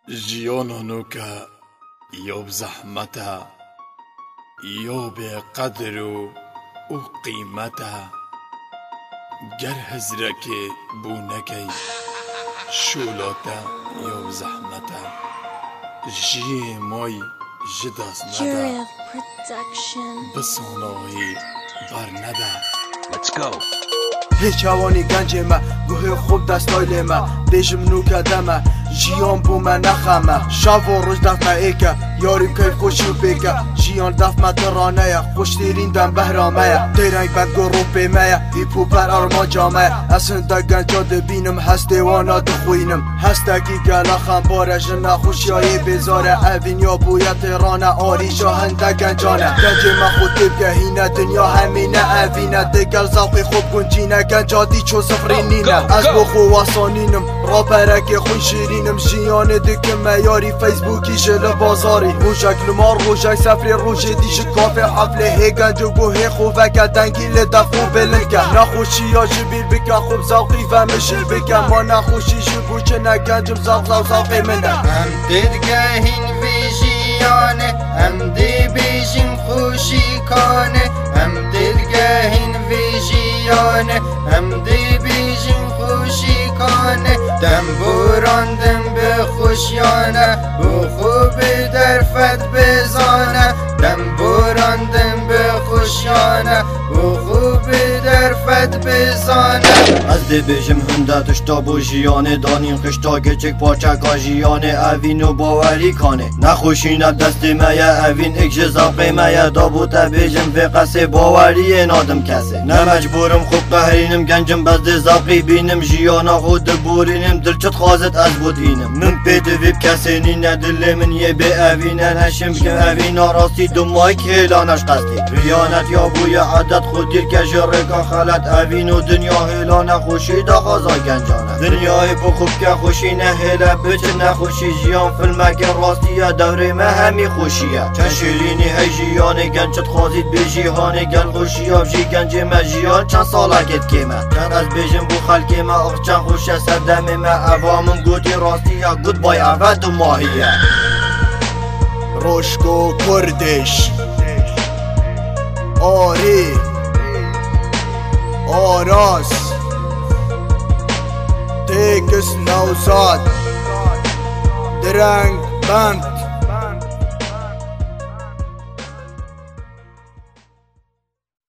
جیانانوکا یا بزحمتا یا به قدر و قیمتا گر هزرک بونکی شولاتا یا بزحمتا جی مای جداز ندا بسانایی بر ندا. Let's go. هیچ جوانی گنج ما گوه خوب دستایل ما دیجم نو کدمه جیان بو من نخمه شب و روز دفت ایکه یاریم که خوشی بکه جیان دفت ما ترانه خوش دیرین دم بهرامه دیرنگ بند گو رو پیمه ایپو پر ارما جامه اصلا دا گنجا دبینم هست دیوانا دخوینم هستکی گلا خمباره جنا خوشیای بزاره اوین یا بویا تیرانه آری شاهنده گنجانه گنج ما خود بگهینه دنیا همینه اوینه دگل زوقی خوب گنجینه گنجادی چو سفرینینه از بخو واسانینم را برک خوی شیرینم جیان دکمه یاری فیسبوکی جل بازاری روشک نمار روشک سفری روش دیش کافه حفله هی گنج و گوه خوبه که دنگیل دفو بلنکه نخوشی یا جبیل بکه خوب زوقی و مشل بکه ما نخوشی جبو چه نگنجم زوقی منه هم ددگهین ویژیانه هم دی بیشیم خوشی کانه هم ددگهین ویژیانه هم دی بیشیم خوشی کانه دم براندم به خوشیانه بو خوب در فت بزانه دم براندم به خوشیانه بو خوب در فت بزانه از دی بیشم هنده تشتا بو جیانه دانین خشتا گچک پاچکا جیانه اوینو باوری کانه نخوشینه دست میا اوین اکش زوقی میا دابو تا بیشم فقص باوری نادم کسه نمجبورم خوب قهرینم گنجم بزد زوقی بینم جیانا خود بورینم دلچت خوازت از بود اینم من پیت ویب کسی نینه دل من یه به اوینه نشم که اوینا راستی دمای که هلانش قصدی ریانت یا بوی عدد خود دیر که جرکا خلط اوین و دنیا هلانه خوشی دا غازا گنجانه دنیای پو خوب که خوشی نه هله بچه نخوشی جیان فیلمه که راستیه دوره ما همی خوشیه چند شیرینی هی جیانه گنجت خوازید به جیهانه گن خوشی بجی گنج ما جیان چند سالکت که ما چند از بیجم بو خلکی ما اخ چند خوشه سردم ما اوامم گوتی راستیه گود بای اول و ماهیه روشکو کردش آری آراس تکس نوزاد درنگ بند